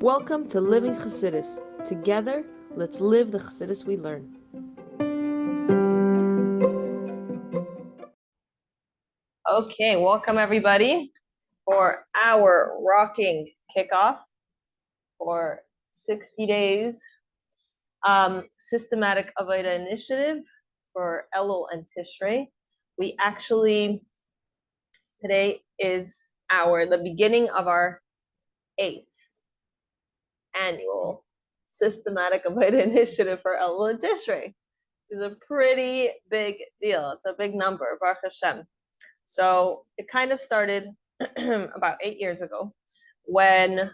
Welcome to Living Chassidus. Together, let's live the Chassidus we learn. Okay, welcome everybody for our rocking kickoff for 60 days systematic Avodah initiative for Elul and Tishrei. We actually, today is the beginning of our 8th annual systematic Avodah initiative for Elul and Tishrei, which is a pretty big deal. It's a big number, Baruch Hashem. So it kind of started about 8 years ago when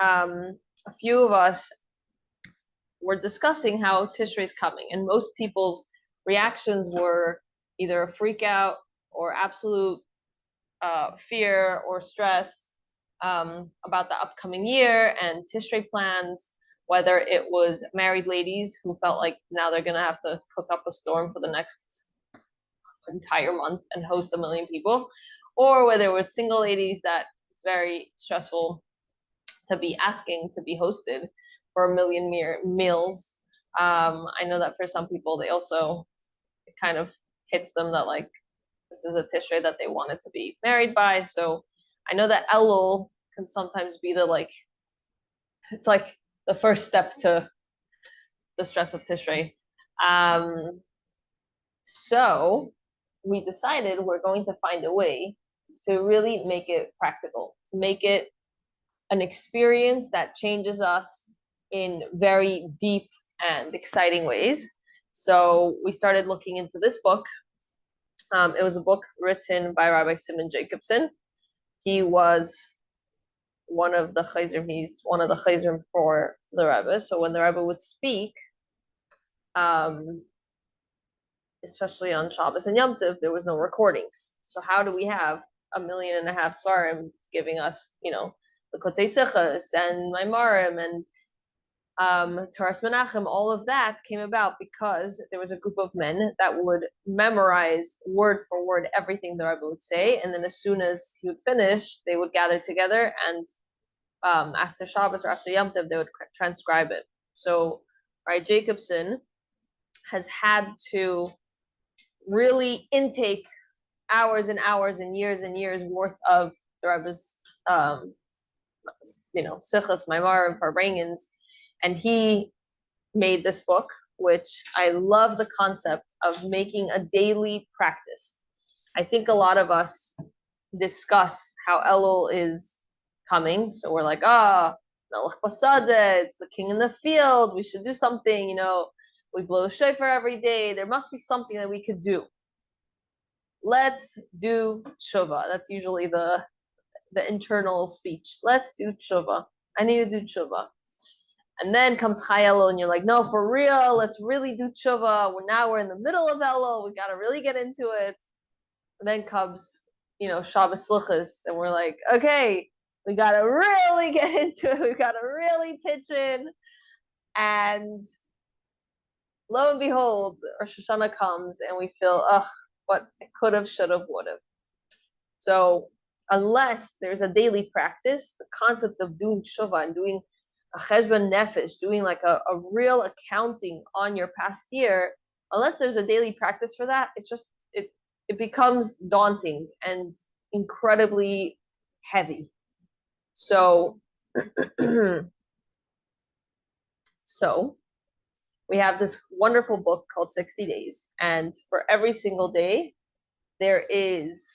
a few of us were discussing how Tishrei is coming, and most people's reactions were either a freak out or absolute fear or stress about the upcoming year and Tishrei plans, whether it was married ladies who felt like now they're going to have to cook up a storm for the next entire month and host 1 million people, or whether it was single ladies that it's very stressful to be asking to be hosted for 1 million meals. I know that for some people, it kind of hits them that like this is a Tishrei that they wanted to be married by. So I know that Elul can sometimes be it's like the first step to the stress of Tishrei. So we decided we're going to find a way to really make it practical, to make it an experience that changes us in very deep and exciting ways. So we started looking into this book. It was a book written by Rabbi Simon Jacobson. He was one of the chayzrim. He's one of the chayzrim for the Rebbe. So when the Rebbe would speak, especially on Shabbos and Yom Tov, there was no recordings. So how do we have 1.5 million svarim giving us, the Kotei Sichos and Maimarim and Taras Menachem? All of that came about because there was a group of men that would memorize word for word everything the Rebbe would say, and then as soon as he would finish, they would gather together and after Shabbos or after Yom Tov, they would transcribe it. So, right, Jacobson has had to really intake hours and hours and years worth of the Rebbe's, Sichos, Maimar, Farbrengens, and he made this book, which I love the concept of making a daily practice. I think a lot of us discuss how Elul is coming, so we're like, Melech Basada, it's the king in the field, we should do something, we blow shofar every day, there must be something that we could do. Let's do tshuva. That's usually the internal speech. Let's do tshuva. I need to do tshuva. And then comes Chai Elul, and you're like, no, for real, let's really do tshuva. We're in the middle of Elul, we got to really get into it. And then comes, Shabbos Slichos, and we're like, okay, we got to really get into it. We got to really pitch in. And lo and behold, Rosh Hashanah comes, and we feel, what I could have, should have, would have. So unless there's a daily practice, the concept of doing tshuva and doing a cheshbon nefesh, doing like a real accounting on your past year, unless there's a daily practice for that, it becomes daunting and incredibly heavy. So we have this wonderful book called 60 Days, and for every single day, there is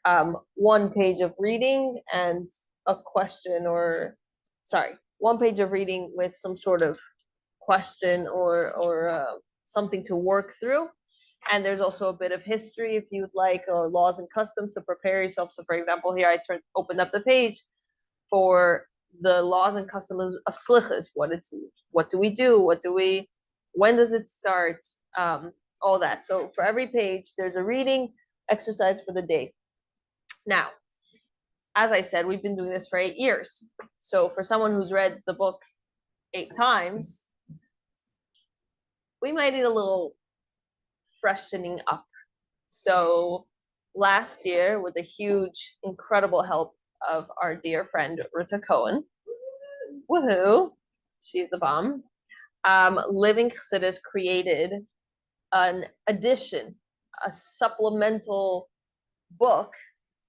1 page of reading and a question, 1 page of reading with some sort of question or something to work through. And there's also a bit of history if you'd like, or laws and customs to prepare yourself. So for example, here I opened up the page for the laws and customs of slichas. What do we do? When does it start? All that. So for every page, there's a reading exercise for the day. Now, as I said, we've been doing this for 8 years. So for someone who's read the book 8 times, we might need a little freshening up. So last year, with the huge, incredible help of our dear friend, Ruta Cohen, woohoo, she's the bomb. Living Chassidus created an addition, a supplemental book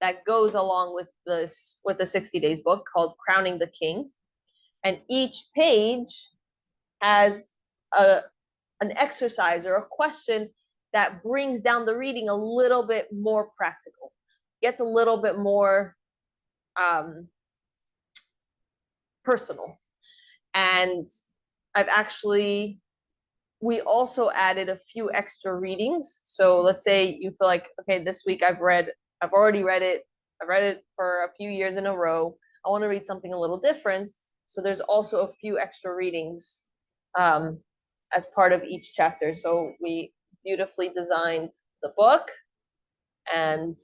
that goes along with the 60 days book called Crowning the King. And each page has an exercise or a question that brings down the reading a little bit more practical, gets a little bit more personal. And we also added a few extra readings. So let's say you feel like, okay, this week I've already read it for a few years in a row. I want to read something a little different. So there's also a few extra readings as part of each chapter. So we beautifully designed the book, and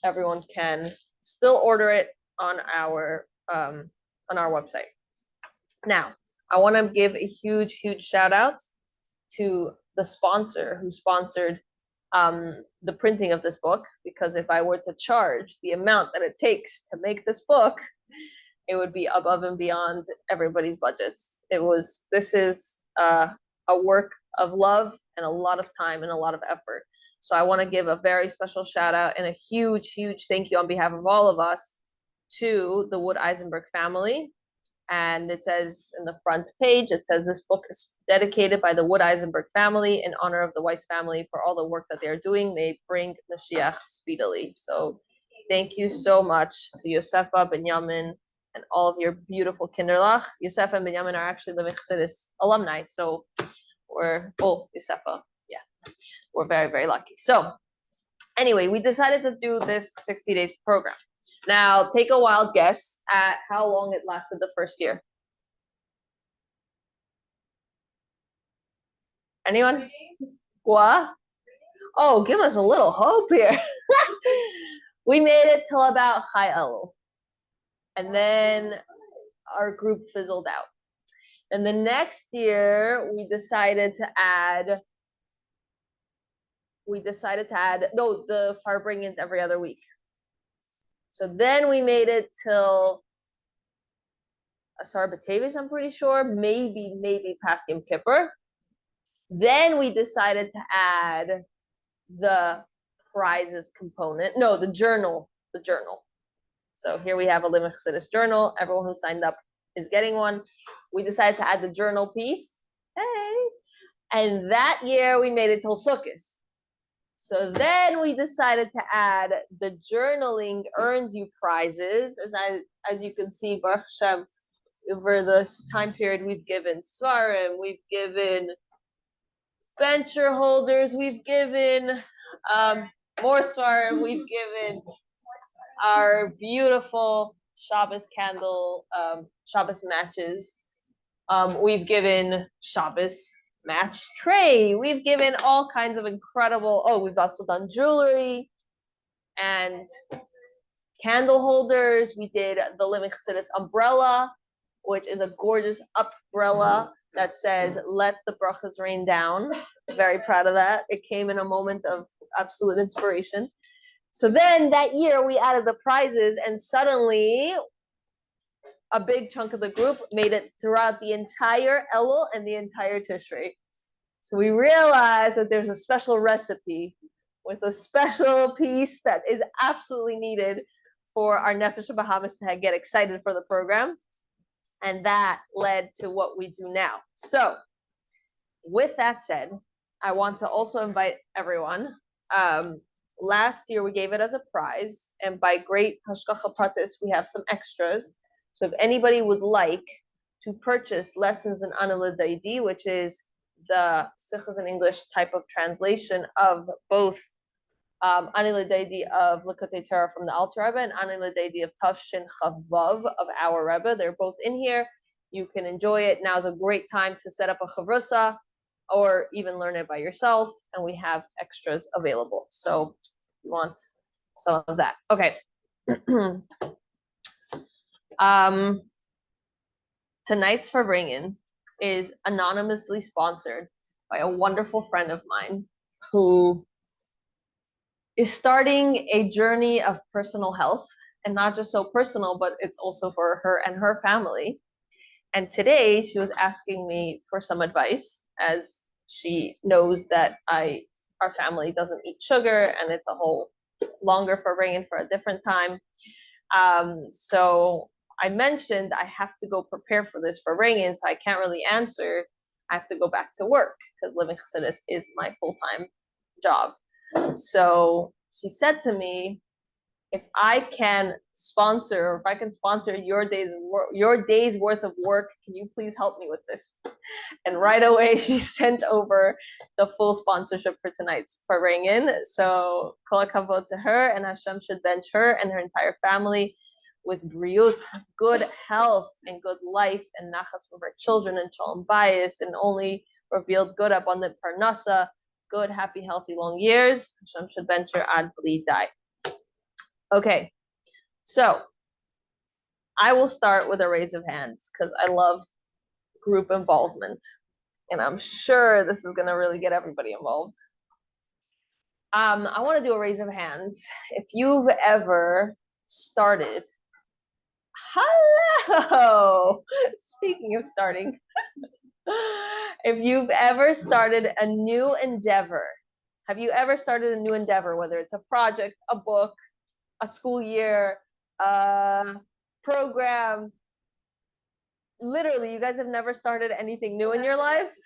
everyone can still order it on our website. Now, I want to give a huge shout out to the sponsor who sponsored the printing of this book, because if I were to charge the amount that it takes to make this book, it would be above and beyond everybody's budgets. This is a work of love and a lot of time and a lot of effort. So I want to give a very special shout out and a huge thank you on behalf of all of us to the Wood Eisenberg family. And it says in the front page, it says this book is dedicated by the Wood Eisenberg family in honor of the Weiss family for all the work that they're doing. May it bring Mashiach speedily. So thank you so much to Yosefa, Benjamin, and all of your beautiful Kinderlach. Yosefa and Benjamin are actually Living Chassidus alumni. So Yosefa, yeah, we're very lucky. So anyway, we decided to do this 60 days program. Now, take a wild guess at how long it lasted the first year. Anyone? What? Oh, give us a little hope here. We made it till about Chai Elul. And then our group fizzled out. And the next year, we decided to add the fire bring-ins every other week. So then we made it till Asar B'Teves, I'm pretty sure, maybe past Yom Kippur. Then we decided to add the prizes component. No, the journal. So here we have a Living Chassidus journal. Everyone who signed up is getting one. We decided to add the journal piece. Hey. And that year we made it till Sukkot. So then we decided to add the journaling earns you prizes. As you can see, Baruch Hashem, over this time period, we've given Svarim, we've given venture holders, we've given more Svarim, we've given our beautiful Shabbos candle, Shabbos matches. We've given Shabbos match tray. We've given all kinds of incredible, we've also done jewelry and candle holders. We did the Living Chassidus umbrella, which is a gorgeous umbrella that says, let the brachas rain down. Very proud of that. It came in a moment of absolute inspiration. So then that year we added the prizes, and suddenly a big chunk of the group made it throughout the entire Elul and the entire Tishrei. So we realized that there's a special recipe with a special piece that is absolutely needed for our Nefesh Bahamas to get excited for the program. And that led to what we do now. So with that said, I want to also invite everyone. Last year we gave it as a prize, and by great Hashgacha Pratis, we have some extras. So if anybody would like to purchase lessons in Anila Daidi, which is the Sichos in English type of translation of both Anila Daidi of Likutei Torah from the Alter Rebbe and Anila Daidi of Tafshin Chavav of our Rebbe, they're both in here. You can enjoy it. Now's a great time to set up a chavrusa or even learn it by yourself, and we have extras available. So you want some of that. Okay. Tonight's Farbrengen is anonymously sponsored by a wonderful friend of mine who is starting a journey of personal health, and not just so personal, but it's also for her and her family. And today she was asking me for some advice, as she knows that our family doesn't eat sugar, and it's a whole longer for bringing for a different time. So I mentioned I have to go prepare for this for bringing, so I can't really answer. I have to go back to work because living Chassidus is my full-time job. So she said to me, if I can sponsor, or if I can sponsor your day's worth of work, can you please help me with this? And right away she sent over the full sponsorship for tonight's Parengen. So kol hakavod to her, and Hashem should bench her and her entire family with briut, good health and good life, and nachas for her children, and shalom bayis, and only revealed good, abundant parnasa, good, happy, healthy, long years. Hashem should bench her ad bli die. Okay, so I will start with a raise of hands because I love group involvement, and I'm sure this is going to really get everybody involved. I want to do a raise of hands. If you've ever started, hello, speaking of starting, if you've ever started a new endeavor, have you ever started a new endeavor, whether it's a project, a book, a school year, program? Literally, you guys have never started anything new in your lives?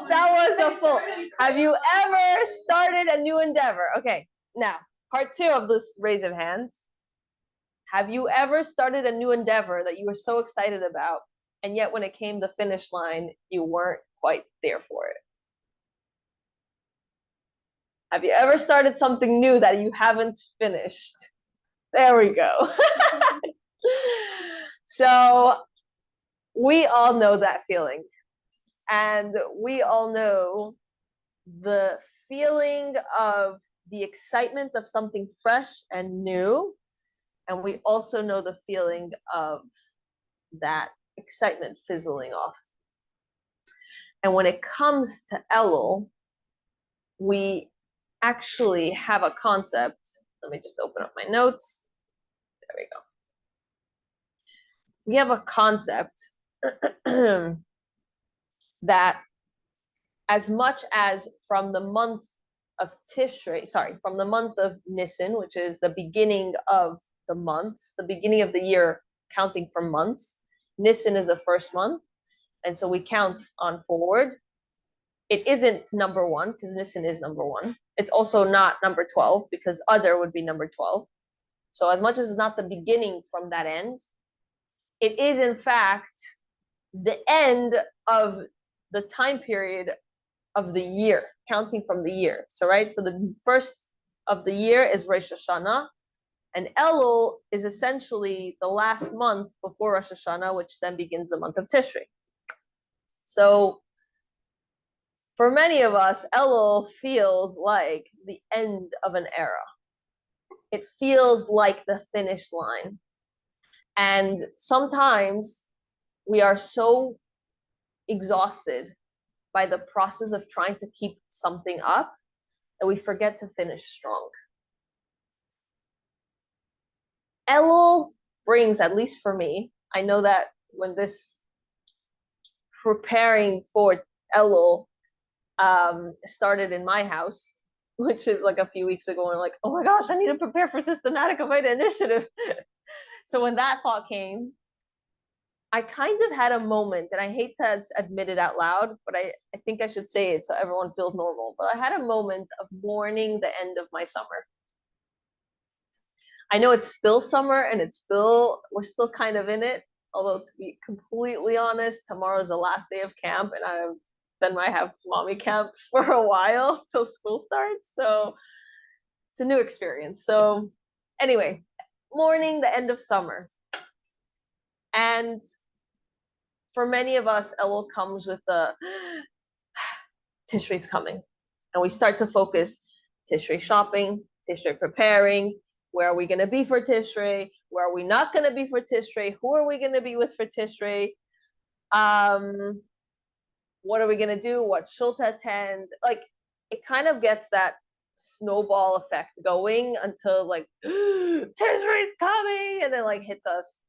That was the full. Have you ever started a new endeavor? Okay, now, part 2 of this raise of hands. Have you ever started a new endeavor that you were so excited about, and yet when it came to the finish line, you weren't quite there for it? Have you ever started something new that you haven't finished? There we go. So we all know that feeling. And we all know the feeling of the excitement of something fresh and new. And we also know the feeling of that excitement fizzling off. And when it comes to Elul, we actually have a concept. Let me just open up my notes. There we go. We have a concept that as much as from the month of Tishrei, from the month of Nisan, which is the beginning of the months, the beginning of the year, counting from months. Nisan is the first month, and so we count on forward. It isn't number 1 because Nisan is number 1. It's also not number 12 because Adar would be number 12. So as much as it's not the beginning from that end, it is in fact the end of the time period of the year, counting from the year. So, right, so the first of the year is Rosh Hashanah, and Elul is essentially the last month before Rosh Hashanah, which then begins the month of Tishrei. So for many of us, Elul feels like the end of an era. It feels like the finish line. And sometimes we are so exhausted by the process of trying to keep something up that we forget to finish strong. Elul brings, at least for me, I know that when this preparing for Elul started in my house, which is like a few weeks ago, and like, oh my gosh, I need to prepare for systematic Avodah initiative. So when that thought came, I kind of had a moment, and I hate to admit it out loud, but I think I should say it so everyone feels normal. But I had a moment of mourning the end of my summer. I know it's still summer, and we're still kind of in it. Although, to be completely honest, tomorrow's the last day of camp, and then I have mommy camp for a while till school starts. So it's a new experience. So anyway, mourning the end of summer. And for many of us, Elul comes with the Tishrei's coming. And we start to focus Tishrei shopping, Tishrei preparing. Where are we going to be for Tishrei? Where are we not going to be for Tishrei? Who are we going to be with for Tishrei? What are we going to do? What shul to attend? Like, it kind of gets that snowball effect going until like Tishrei's coming, and then like hits us.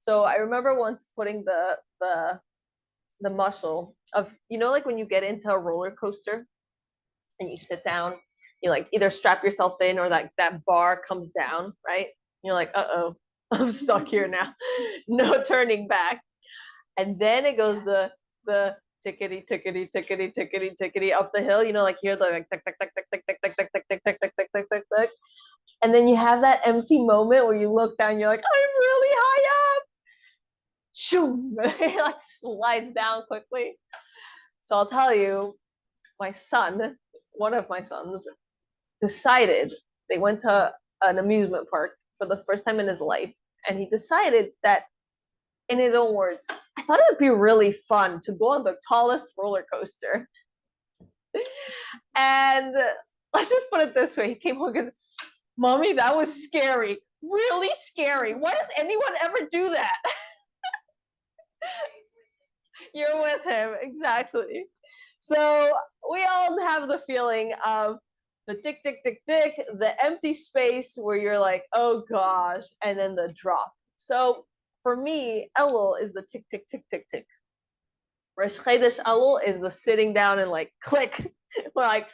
So I remember once putting the muscle of, like when you get into a roller coaster and you sit down, you like either strap yourself in or that bar comes down, right? You're like, uh-oh, I'm stuck here now. No turning back. And then it goes the tickety tickety tickety tickety tickety up the hill, like hear the like tick tick tick tick tick tick tick tick tick tick tick tick tick tick tick tick. And then you have that empty moment where you look down, you're like, I'm really high up. Shoom, it like slides down quickly. So I'll tell you, one of my sons, decided they went to an amusement park for the first time in his life, and he decided that, in his own words, I thought it would be really fun to go on the tallest roller coaster. And let's just put it this way: he came home and goes, "Mommy, that was scary, really scary. Why does anyone ever do that?" You're with him, exactly. So we all have the feeling of the tick, tick, tick, tick, the empty space where you're like, oh gosh, and then the drop. So for me, Elul is the tick, tick, tick, tick, tick. Rosh Chodesh Elul is the sitting down and like click. We're like,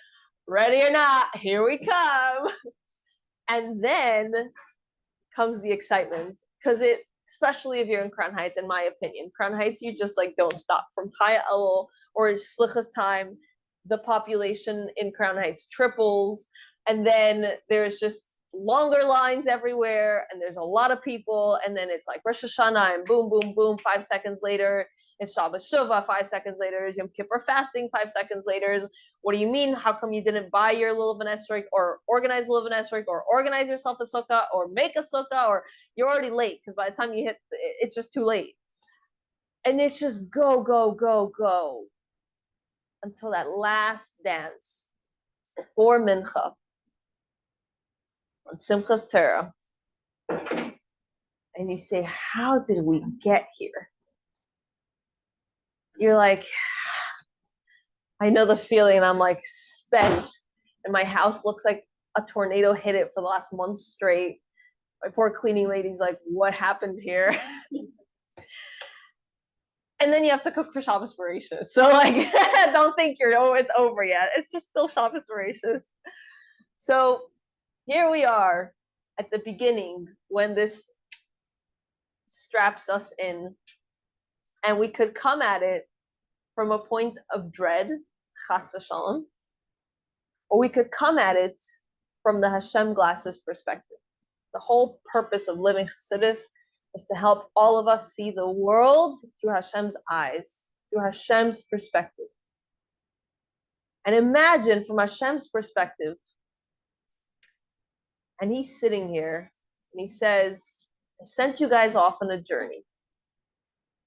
ready or not, here we come. And then comes the excitement, because especially if you're in Crown Heights, in my opinion, Crown Heights, you just like don't stop. From Chaya Elul or Slichas time, the population in Crown Heights triples, and then there's just longer lines everywhere, and there's a lot of people, and then it's like Rosh Hashanah, and boom, boom, boom, 5 seconds later, it's Shabbos Shuvah, 5 seconds later is Yom Kippur fasting, 5 seconds later is, what do you mean? How come you didn't buy your Lulav and Esrog, or organize Lulav and Esrog, or organize yourself a sukkah, or make a sukkah, or you're already late, because by the time you hit, it's just too late. And it's just go, go, go, go, until that last dance before Mincha on Simchas Torah. And you say, how did we get here? You're like, I know the feeling. I'm like spent, and my house looks like a tornado hit it for the last month straight. My poor cleaning lady's like, what happened here? And then you have to cook for Shabbos Bereshis. So like, don't think it's over yet. It's just still Shabbos Bereshis. So here we are at the beginning, when this straps us in, and we could come at it from a point of dread, chas v'shalom, or we could come at it from the Hashem glasses perspective. The whole purpose of living Chassidus is to help all of us see the world through Hashem's eyes, through Hashem's perspective. And imagine from Hashem's perspective, and he's sitting here, and he says, I sent you guys off on a journey,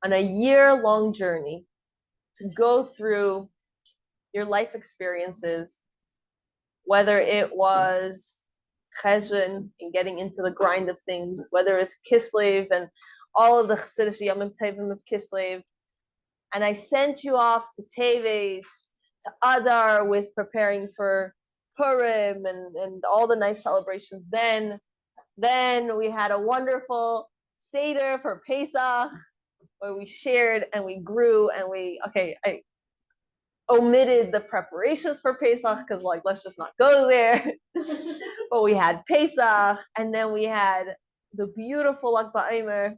on a year-long journey, to go through your life experiences, whether it was cheshvan and getting into the grind of things, whether it's Kislev and all of the Chassidish Yomim Tovim of Kislev. And I sent you off to Teves, to Adar, with preparing for Purim and all the nice celebrations. Then we had a wonderful Seder for Pesach, where we shared and we grew, and I omitted the preparations for Pesach, because like, let's just not go there. But we had Pesach, and then we had the beautiful Lag BaOmer.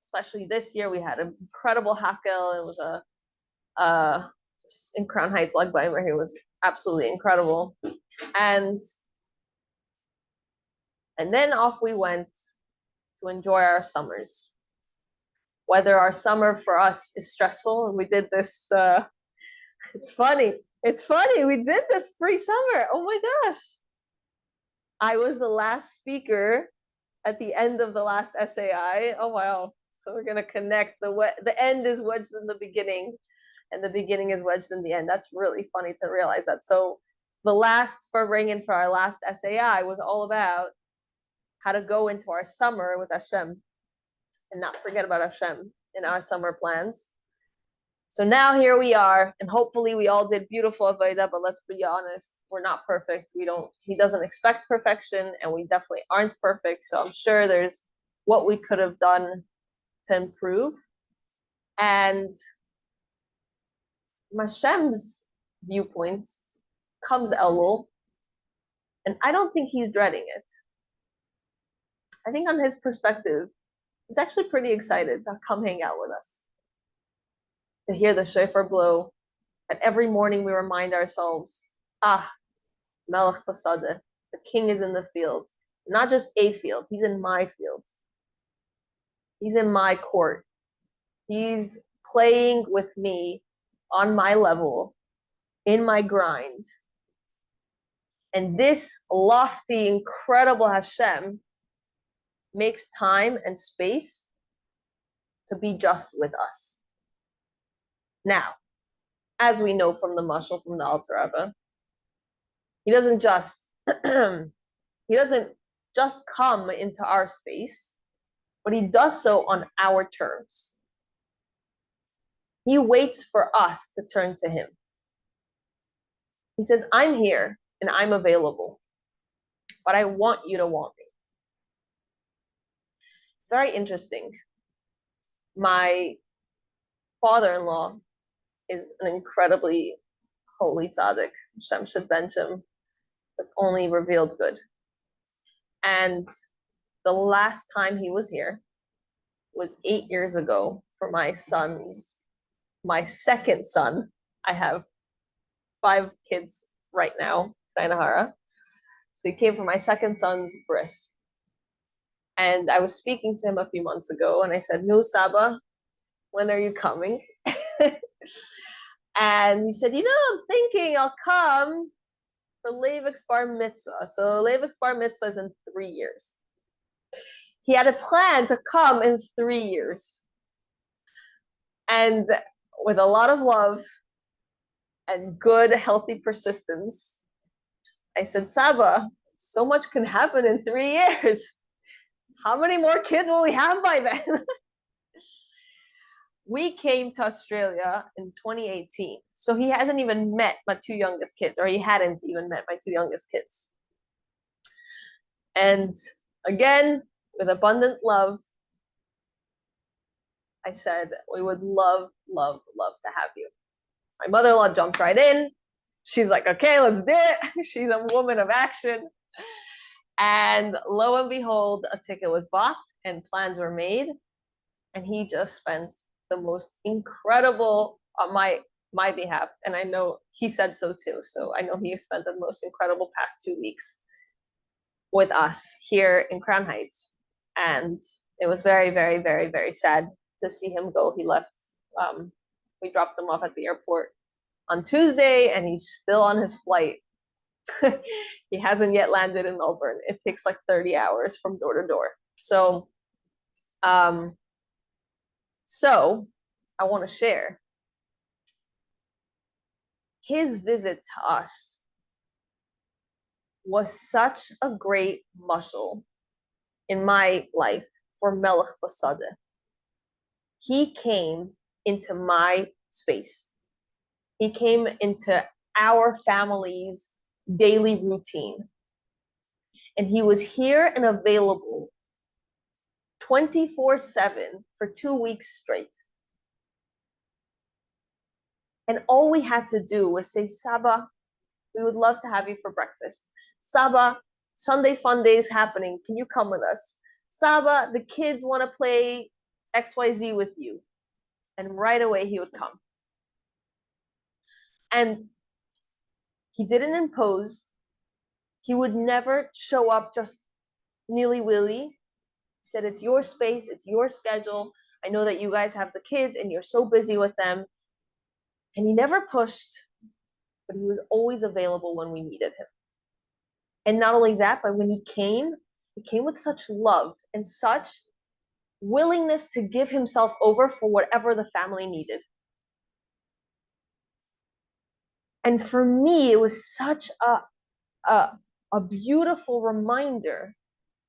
Especially this year, we had an incredible Hakel. It was in Crown Heights, Lag BaOmer here was absolutely incredible. And then off we went to enjoy our summers. Whether our summer for us is stressful, and we did this, it's funny, we did this pre-summer. Oh my gosh. I was the last speaker at the end of the last SAI. Oh wow. So we're gonna connect, the end is wedged in the beginning, and the beginning is wedged in the end. That's really funny to realize that. So the last Farbrengen for our last SAI was all about how to go into our summer with Hashem and not forget about Hashem in our summer plans. So now here we are, and hopefully we all did beautiful avodah, but let's be honest, we're not perfect. He doesn't expect perfection, and we definitely aren't perfect. So I'm sure there's what we could have done to improve. And Hashem's viewpoint comes Elul, and I don't think he's dreading it. I think on his perspective, he's actually pretty excited to come hang out with us, to hear the shofar blow. And every morning we remind ourselves, Melech Pasadeh, the king is in the field. Not just a field, he's in my field. He's in my court. He's playing with me on my level, in my grind. And this lofty, incredible Hashem makes time and space to be just with us. Now, as we know from the mashal from the Alter Rebbe, he doesn't just come into our space, but he does so on our terms. He waits for us to turn to him. He says, I'm here and I'm available, but I want you to want me. It's very interesting. My father-in-law is an incredibly holy tzaddik. Hashem should bench him, but only revealed good. And the last time he was here was 8 years ago for my second son. I have 5 kids right now, Kainahara. So he came for my second son's bris. And I was speaking to him a few months ago, and I said, no, Saba, when are you coming? And he said, I'm thinking I'll come for Leivik's bar mitzvah. So Leivik's bar mitzvah is in 3 years. He had a plan to come in 3 years. And with a lot of love and good, healthy persistence, I said, Saba, so much can happen in 3 years. How many more kids will we have by then? We came to Australia in 2018. So he hasn't even met my 2 youngest kids, or he hadn't even met my 2 youngest kids. And again, with abundant love, I said, we would love, love, love to have you. My mother-in-law jumped right in. She's like, okay, let's do it. She's a woman of action. And lo and behold, a ticket was bought and plans were made. And he just spent the most incredible, on my behalf, and I know he said so too, so I know he spent the most incredible past 2 weeks with us here in Crown Heights. And it was very, very, very, very sad to see him go. He left, we dropped him off at the airport on Tuesday, and he's still on his flight. He hasn't yet landed in Melbourne. It takes like 30 hours from door to door. So I want to share his visit to us was such a great mashal in my life for Melech Pasadeh. He came into my space. He came into our family's daily routine. And he was here and available 24/7 for 2 weeks straight. And all we had to do was say, Saba, we would love to have you for breakfast. Saba, Sunday fun day is happening. Can you come with us? Saba, the kids want to play XYZ with you. And right away he would come. And he didn't impose. He would never show up just nilly-willy. He said, it's your space, it's your schedule. I know that you guys have the kids and you're so busy with them. And he never pushed, but he was always available when we needed him. And not only that, but when he came with such love and such willingness to give himself over for whatever the family needed. And for me, it was such a beautiful reminder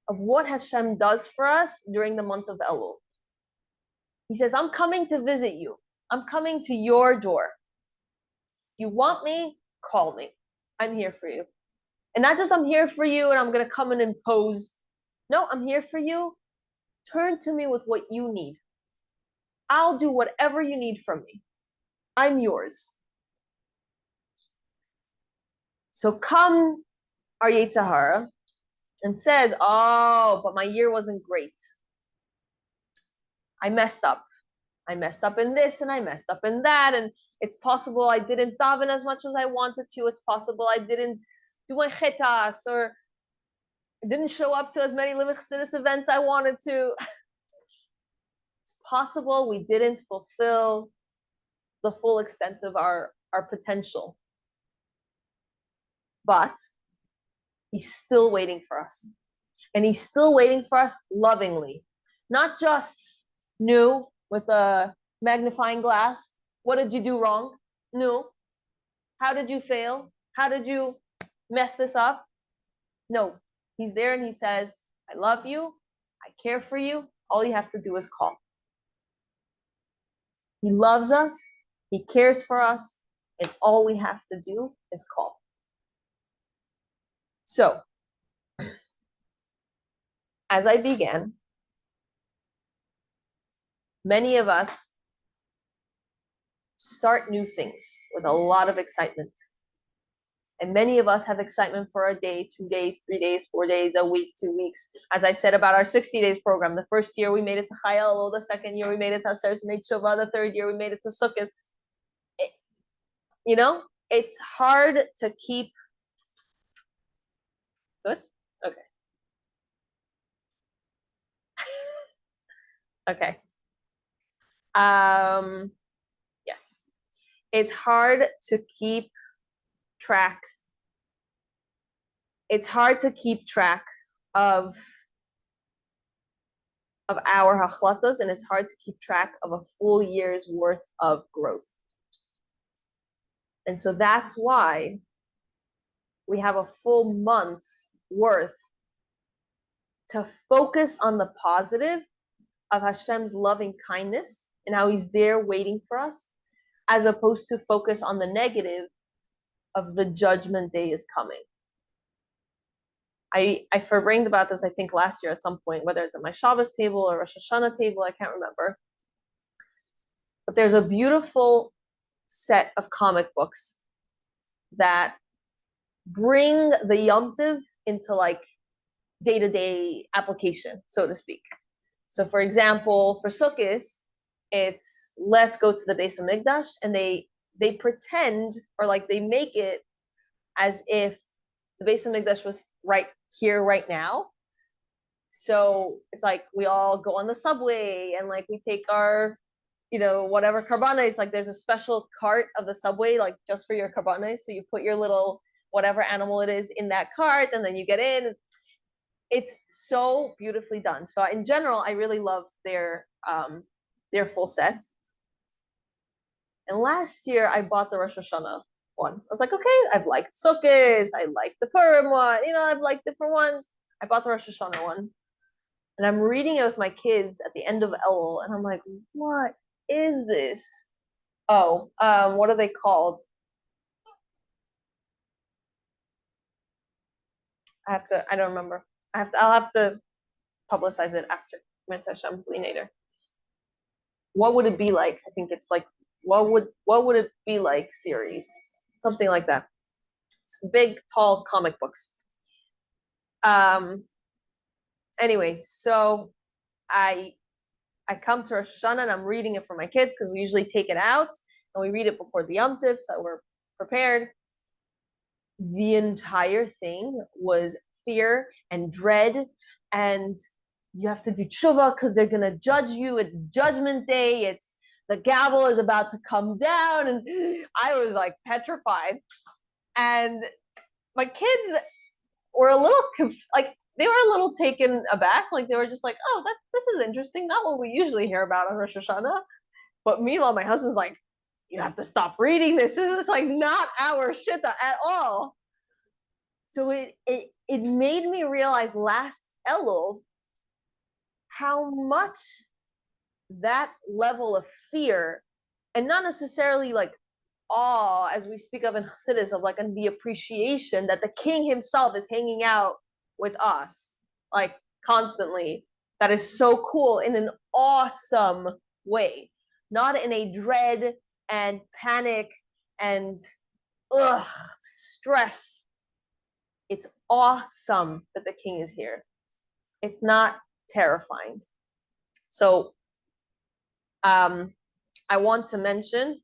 of what Hashem does for us during the month of Elul. He says, I'm coming to visit you. I'm coming to your door. You want me? Call me. I'm here for you. And not just I'm here for you and I'm going to come and impose. No, I'm here for you. Turn to me with what you need. I'll do whatever you need from me. I'm yours. So come our Yetzer Hara and says, oh, but my year wasn't great. I messed up. I messed up in this and I messed up in that. And it's possible I didn't daven as much as I wanted to. It's possible I didn't do my chetas, or I didn't show up to as many Living Chassidus events I wanted to. It's possible we didn't fulfill the full extent of our potential. But he's still waiting for us. And he's still waiting for us lovingly. Not just new with a magnifying glass. What did you do wrong? No. How did you fail? How did you mess this up? No. He's there and he says, I love you. I care for you. All you have to do is call. He loves us. He cares for us. And all we have to do is call. So, as I began, many of us start new things with a lot of excitement. And many of us have excitement for a day, 2 days, 3 days, 4 days, a week, 2 weeks. As I said about our 60 days program, the first year we made it to Chayil, the second year we made it to Aseret Shuvah, the third year we made it to Sukkot. It's hard to keep. Good? Okay. Okay. Yes. It's hard to keep track. It's hard to keep track of our hachlatas, and it's hard to keep track of a full year's worth of growth. And so that's why we have a full month's worth to focus on the positive of Hashem's loving kindness and how he's there waiting for us, as opposed to focus on the negative of the judgment day is coming. I forbrained about this, I think, last year at some point, whether it's at my Shabbos table or Rosh Hashanah table, I can't remember. But there's a beautiful set of comic books that bring the Yom Tov into like day-to-day application, so to speak. So for example, for Sukkot, it's let's go to the Beis HaMikdash, and they pretend, or like they make it as if the Beis HaMikdash was right here, right now. So it's like we all go on the subway and like we take our, whatever karbanos, like there's a special cart of the subway, like just for your karbanos. So you put your little, whatever animal it is in that cart, and then you get in. It's so beautifully done. So in general, I really love their full set. And last year I bought the Rosh Hashanah one. I was like, okay, I've liked Sukkot, I like the Purim one, I've liked different ones. I bought the Rosh Hashanah one. And I'm reading it with my kids at the end of Elul, and I'm like, what is this? Oh, what are they called? I don't remember. I'll have to publicize it after. What would it be like? I think it's like, what would it be like series? Something like that. It's big, tall comic books. Anyway, so I come to Rosh Hashanah and I'm reading it for my kids because we usually take it out and we read it before the Yom Tov, so we're prepared. The entire thing was fear and dread, and you have to do tshuva because they're gonna judge you. It's Judgment Day. It's the gavel is about to come down, and I was like petrified. And my kids were a little they were a little taken aback. Like they were just like, "Oh, this is interesting. Not what we usually hear about on Rosh Hashanah." But meanwhile, my husband's like, "You have to stop reading this. This is like not our shit at all." So it made me realize last Elul how much that level of fear, and not necessarily like awe as we speak of in Chassidus, of like the appreciation that the king himself is hanging out with us like constantly. That is so cool in an awesome way. not in a dread and panic and stress. It's awesome that the king is here. It's not terrifying. So I want to mention,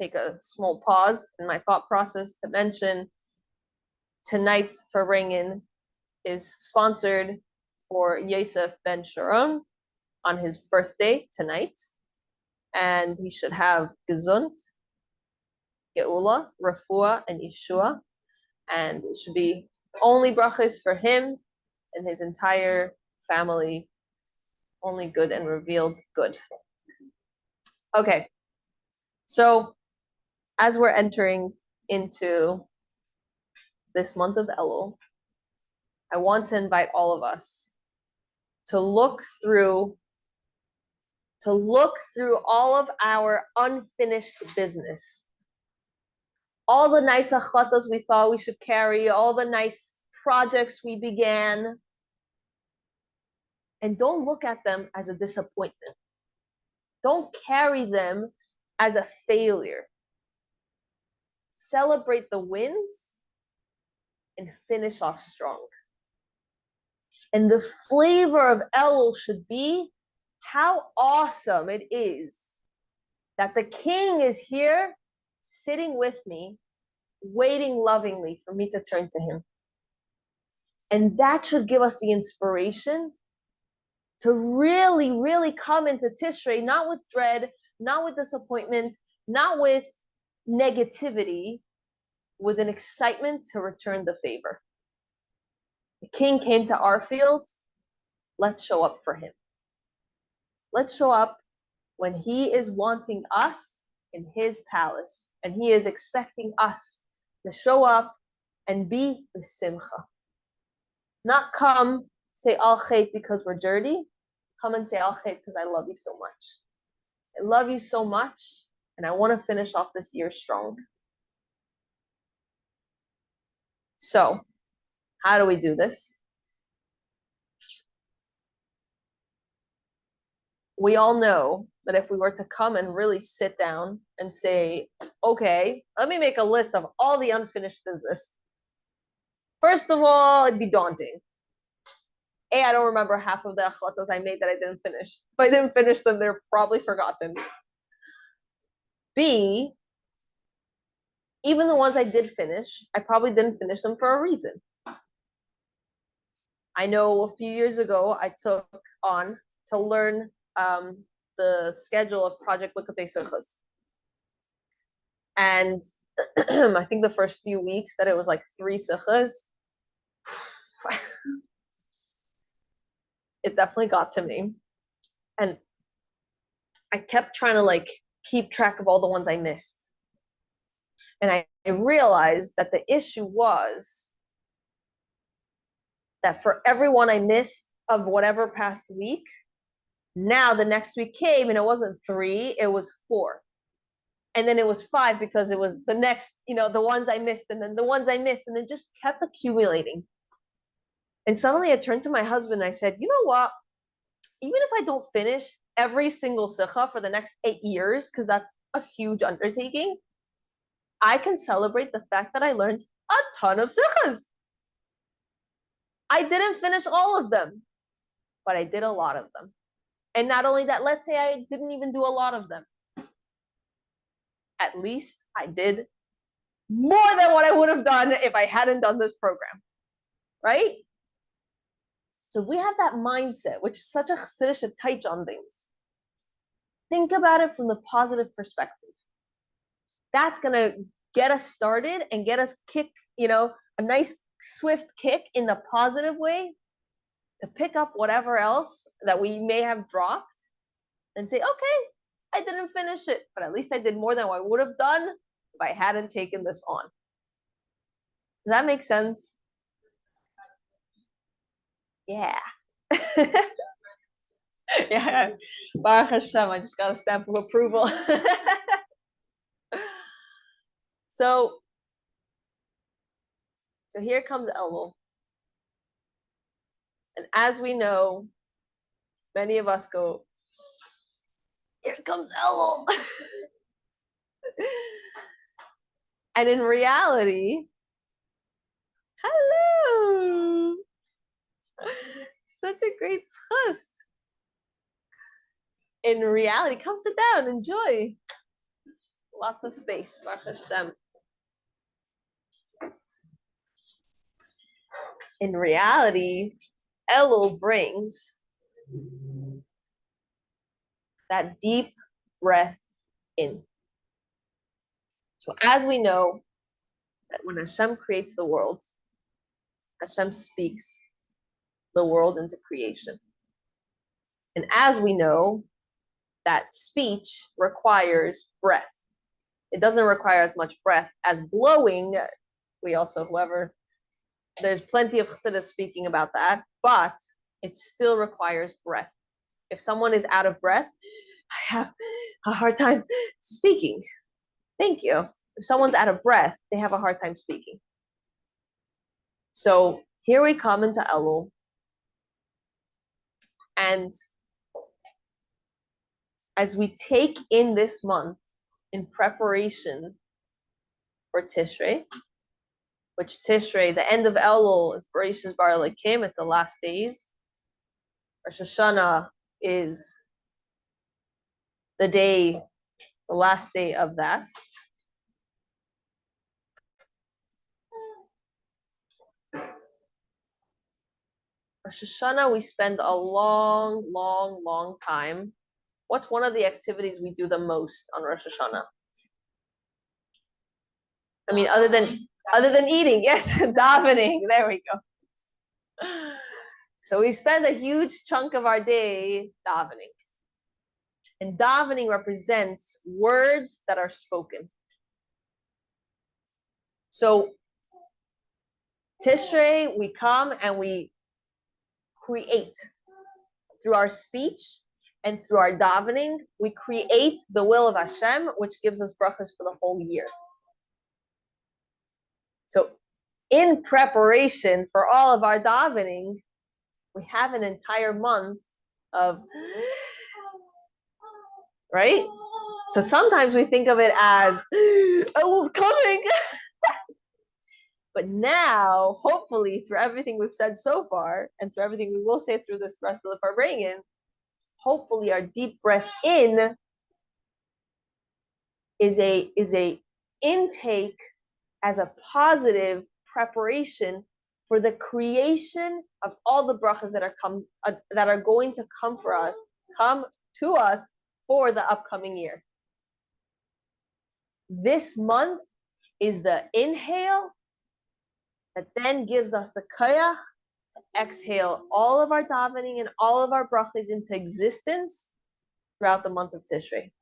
take a small pause in my thought process to mention tonight's Farbrengen is sponsored for Yosef Ben Sharon on his birthday tonight. And he should have Gesund, Geula, Refuah, and Yeshua. And it should be only brachas for him and his entire family. Only good and revealed good. Okay. So as we're entering into this month of Elul, I want to invite all of us to look through all of our unfinished business. All the nice achatas we thought we should carry, all the nice projects we began, and don't look at them as a disappointment. Don't carry them as a failure. Celebrate the wins and finish off strong. And the flavor of Elul should be how awesome it is that the king is here sitting with me, waiting lovingly for me to turn to him. And that should give us the inspiration to really, really come into Tishrei, not with dread, not with disappointment, not with negativity, with an excitement to return the favor. The king came to our field. Let's show up for him. Let's show up when he is wanting us in his palace, and he is expecting us to show up and be the simcha. Not come, say al chet because we're dirty. Come and say al chet because I love you so much. I love you so much, and I want to finish off this year strong. So, how do we do this? We all know that if we were to come and really sit down and say, okay, let me make a list of all the unfinished business. First of all, it'd be daunting. A, I don't remember half of the achatas I made that I didn't finish. If I didn't finish them, they're probably forgotten. B, even the ones I did finish, I probably didn't finish them for a reason. I know a few years ago, I took on to learn the schedule of Project Likutei Sichos. And I think the first few weeks that it was like 3 sichos, it definitely got to me. And I kept trying to like keep track of all the ones I missed. And I realized that the issue was that for every one I missed of whatever past week, now the next week came and it wasn't 3, it was 4. And then it was 5 because it was the next, the ones I missed and then the ones I missed, and it just kept accumulating. And suddenly I turned to my husband and I said, you know what? Even if I don't finish every single sikha for the next 8 years, because that's a huge undertaking, I can celebrate the fact that I learned a ton of sikhas. I didn't finish all of them, but I did a lot of them. And not only that, let's say I didn't even do a lot of them. At least I did more than what I would have done if I hadn't done this program, right? So if we have that mindset, which is such a chassidish touch on things, think about it from the positive perspective. That's going to get us started and get us kick, a nice swift kick in the positive way to pick up whatever else that we may have dropped and say, okay, I didn't finish it, but at least I did more than what I would have done if I hadn't taken this on. Does that make sense? Yeah. Yeah. Baruch Hashem, I just got a stamp of approval. So here comes Elul. And as we know, many of us go, Here comes Elul. And in reality, hello. Such a great schus. In reality, come sit down, enjoy. Lots of space, Baruch Hashem. In reality, Elul brings that deep breath in. So as we know, that when Hashem creates the world, Hashem speaks the world into creation. And as we know, that speech requires breath. It doesn't require as much breath as blowing. We also, there's plenty of Chassidus speaking about that, but it still requires breath. If someone is out of breath, I have a hard time speaking. Thank you. If someone's out of breath, they have a hard time speaking. So here we come into Elul, and as we take in this month in preparation for Tishrei, which Tishrei, the end of Elul, is Bereshis Bar Elokim, it's the last days. Rosh Hashanah is the last day of that. Rosh Hashanah, we spend a long time. What's one of the activities we do the most on Rosh Hashanah? I mean, other than eating, yes, davening. There we go. So we spend a huge chunk of our day davening. And davening represents words that are spoken. So Tishrei, we come and we create through our speech and through our davening. We create the will of Hashem, which gives us brachas for the whole year. So in preparation for all of our davening, we have an entire month of, right? So sometimes we think of it as, Elul's coming. But now, hopefully, through everything we've said so far, and through everything we will say through this rest of the Farbrengen, hopefully our deep breath in is a intake as a positive preparation for the creation of all the brachas that are going to come to us for the upcoming year. This month is the inhale that then gives us the koyach to exhale all of our davening and all of our brachas into existence throughout the month of Tishrei.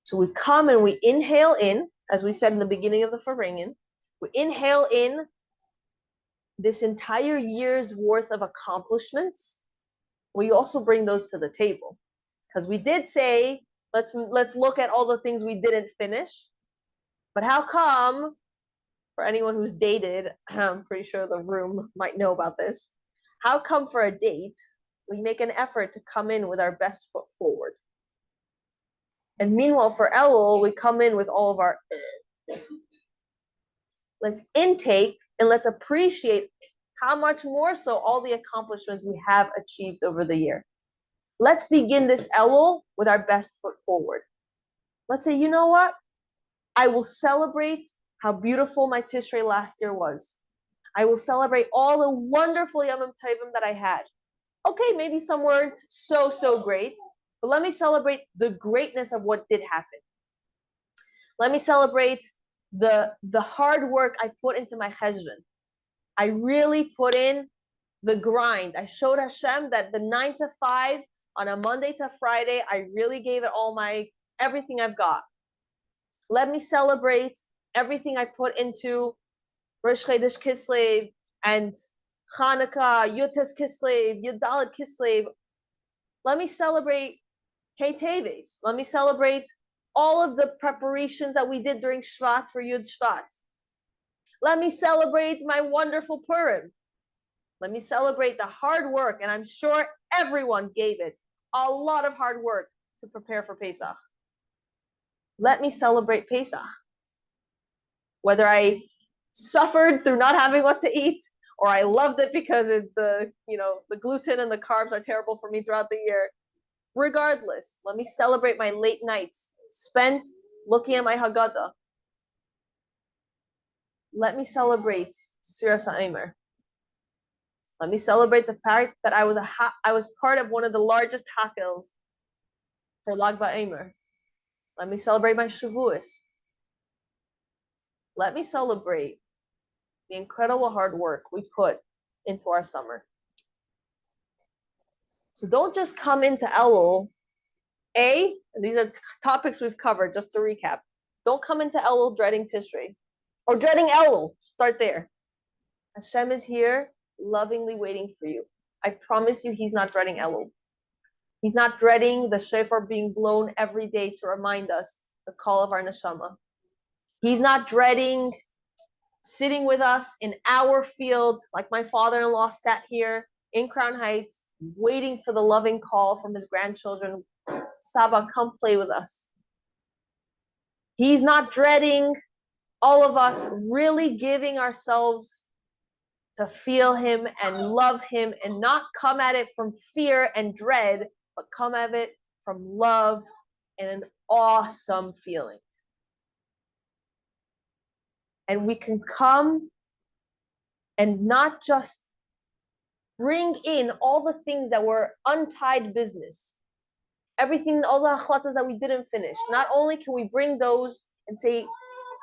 So we come and we inhale in, as we said in the beginning of the Farbrengen, we inhale in this entire year's worth of accomplishments. We also bring those to the table, because we did say, let's look at all the things we didn't finish. But how come, for anyone who's dated, I'm pretty sure the room might know about this, how come for a date, we make an effort to come in with our best foot forward? And meanwhile, for Elul, we come in with all of our let's intake and let's appreciate how much more so all the accomplishments we have achieved over the year. Let's begin this Elul with our best foot forward. Let's say, you know what? I will celebrate how beautiful my Tishrei last year was. I will celebrate all the wonderful Yomim Tovim that I had. Okay, maybe some weren't so great, but let me celebrate the greatness of what did happen. Let me celebrate the hard work I put into my cheshvan. I really put in the grind. I showed Hashem that the 9 to 5 on a Monday to Friday, I really gave it everything I've got. Let me celebrate everything I put into Rosh Chodesh Kislev and Hanukkah, Yutes Kislev, Yudalit Kislev. Let me celebrate Hey Teves. Let me celebrate all of the preparations that we did during Shvat for Yud Shvat. Let me celebrate my wonderful Purim. Let me celebrate the hard work, and I'm sure everyone gave it a lot of hard work to prepare for Pesach. Let me celebrate Pesach. Whether I suffered through not having what to eat, or I loved it because the gluten and the carbs are terrible for me throughout the year. Regardless, let me celebrate my late nights spent looking at my Haggadah. Let me celebrate Sfiras HaOmer. Let me celebrate the fact that I was part of one of the largest hakels for Lag BaOmer. Let me celebrate my Shavuos. Let me celebrate the incredible hard work we put into our summer. So don't just come into Elul. And these are topics we've covered, just to recap. Don't come into Elul dreading Tishrei or dreading Elul. Start there. Hashem is here, lovingly waiting for you. I promise you, he's not dreading Elul. He's not dreading the shofar being blown every day to remind us the call of our neshama. He's not dreading sitting with us in our field, like my father-in-law sat here in Crown Heights, waiting for the loving call from his grandchildren. Saba, come play with us. He's not dreading all of us really giving ourselves to feel him and love him and not come at it from fear and dread, but come at it from love and an awesome feeling. And we can come and not just bring in all the things that were untied business, everything, all the achlatas that we didn't finish. Not only can we bring those and say,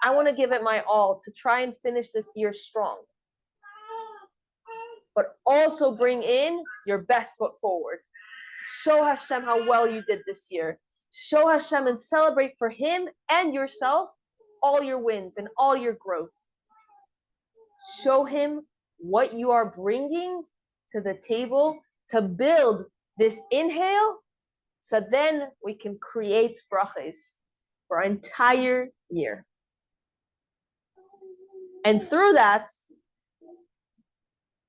I want to give it my all to try and finish this year strong, but also bring in your best foot forward. Show Hashem how well you did this year. Show Hashem and celebrate for him and yourself all your wins and all your growth. Show him what you are bringing to the table to build this inhale, so then we can create brachas for our entire year. And through that,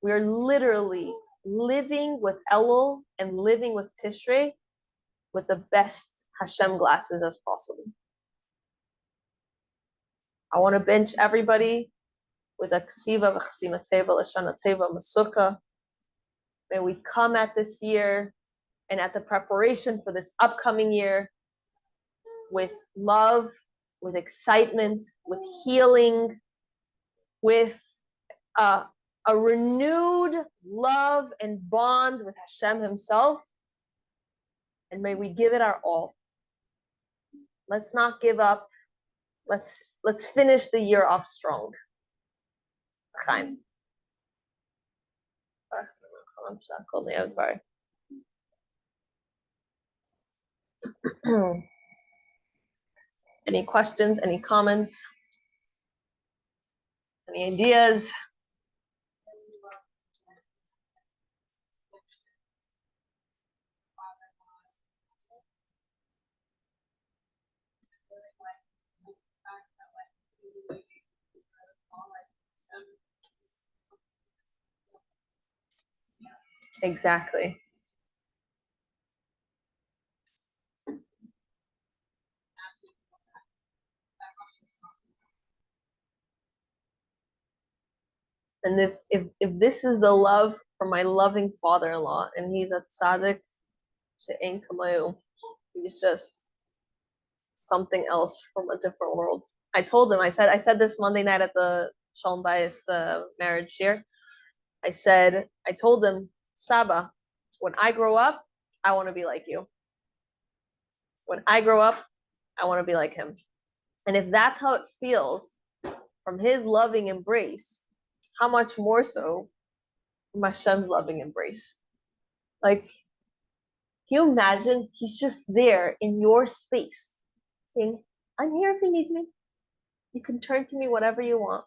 we are literally living with Elul and living with Tishrei with the best Hashem glasses as possible. I want to bench everybody with a ksiva v'chsima teva l'shana teva masukah. May we come at this year and at the preparation for this upcoming year with love, with excitement, with healing, with a renewed love and bond with Hashem himself. And may we give it our all. Let's not give up. Let's finish the year off strong. Chaim. Any questions? Any comments? Any ideas? Exactly. And if this is the love for my loving father-in-law, and he's a tzaddik she'ein kamayu, he's just something else from a different world. I told him, I said this Monday night at the Shalom Bayis marriage here. I told him, Saba, when I grow up, I want to be like you. When I grow up, I want to be like him. And if that's how it feels from his loving embrace, how much more so from Hashem's loving embrace? Like, can you imagine? He's just there in your space saying, I'm here if you need me. You can turn to me whatever you want.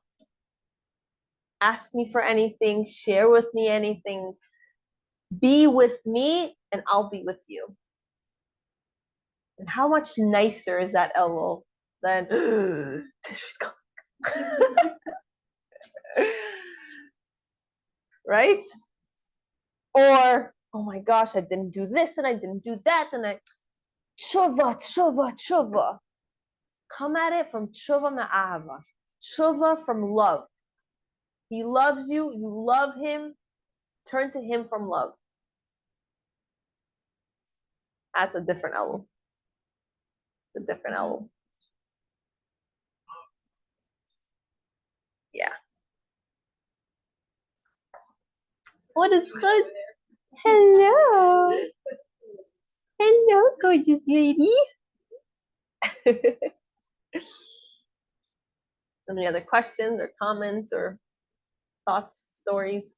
Ask me for anything, share with me anything, be with me, and I'll be with you. And how much nicer is that Elul than Tishrei's coming? Right? Or, oh my gosh, I didn't do this and I didn't do that, and Tshuva, tshuva, tshuva. Come at it from tshuva ma'ahava. Tshuva from love. He loves you. You love him. Turn to him from love. That's a different elul. A different elul. Yeah. What is good? Hello. Hello, gorgeous lady. Any other questions or comments or thoughts, stories?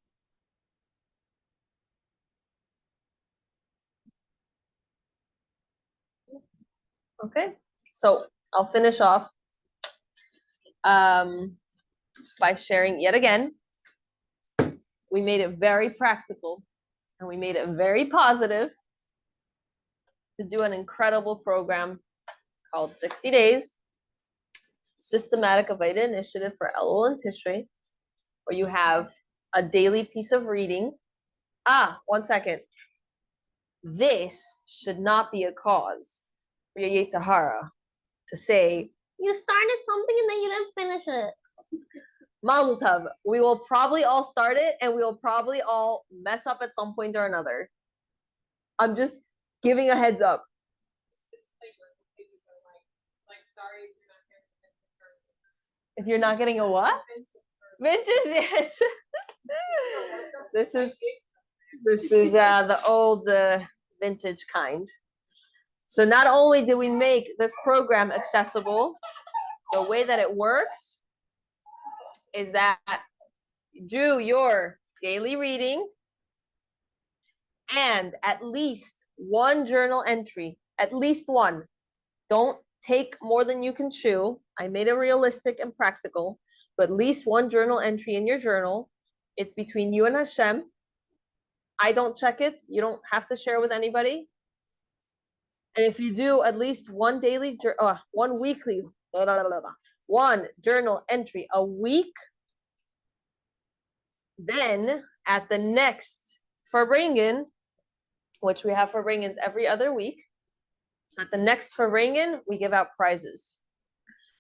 Okay, so I'll finish off by sharing yet again. We made it very practical and we made it very positive to do an incredible program called 60 Days Systematic Avodah Initiative for Elul and Tishrei, where you have a daily piece of reading. 1 second. This should not be a cause for your Yetzer Hara to say, you started something and then you didn't finish it. Mazel tov. We will probably all start it and we will probably all mess up at some point or another. I'm just giving a heads up. If you're not getting a what? Vintage, yes. This is the old vintage kind. So not only did we make this program accessible, the way that it works is that do your daily reading and at least one journal entry, at least one. Don't take more than you can chew. I made it realistic and practical, but at least one journal entry in your journal. It's between you and Hashem. I don't check it. You don't have to share with anybody. And if you do at least one daily, one weekly, one journal entry a week, then at the next Farbrengen, which we have Farbrengens every other week, at the next Farbrengen, we give out prizes.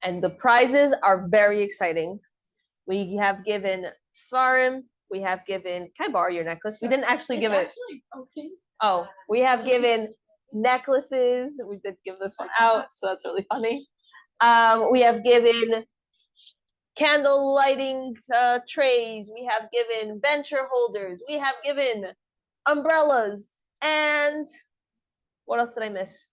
And the prizes are very exciting. We have given Svarim, we have given, can I borrow your necklace? We didn't actually give it. Okay. Oh, we have given necklaces. We did give this one out, so that's really funny. We have given candle lighting trays. We have given bencher holders. We have given umbrellas. And what else did I miss?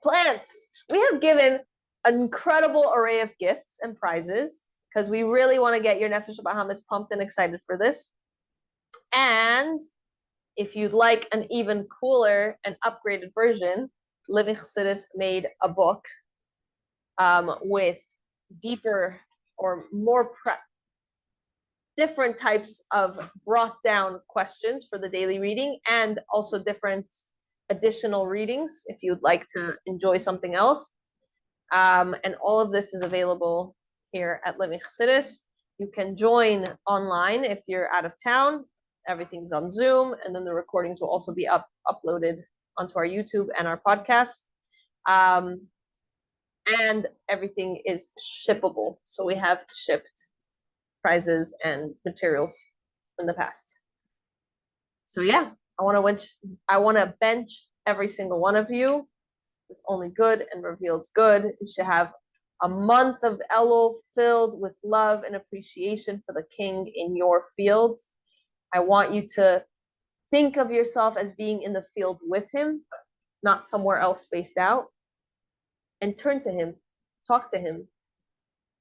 Plants. We have given an incredible array of gifts and prizes because we really want to get your Nefesh Bahamas pumped and excited for this. And if you'd like an even cooler and upgraded version, Living Chassidus made a book with deeper or more different types of brought down questions for the daily reading and also different additional readings if you'd like to enjoy something else. And all of this is available here at Living Chassidus. You can join online if you're out of town. Everything's on Zoom, and then the recordings will also be uploaded onto our YouTube and our podcast. And everything is shippable. So we have shipped prizes and materials in the past. So yeah, I want to bench every single one of you with only good and revealed good. You should have a month of Elul filled with love and appreciation for the King in your field. I want you to think of yourself as being in the field with him, not somewhere else spaced out. And turn to him, talk to him.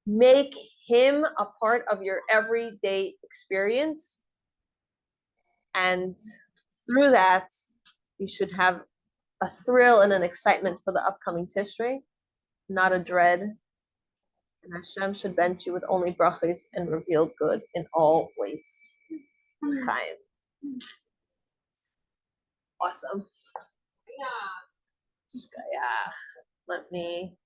Make him a part of your everyday experience. And through that, you should have a thrill and an excitement for the upcoming Tishrei, not a dread. And Hashem should bench you with only brachos and revealed good in all ways. Chaim. Awesome. Yeah. Let me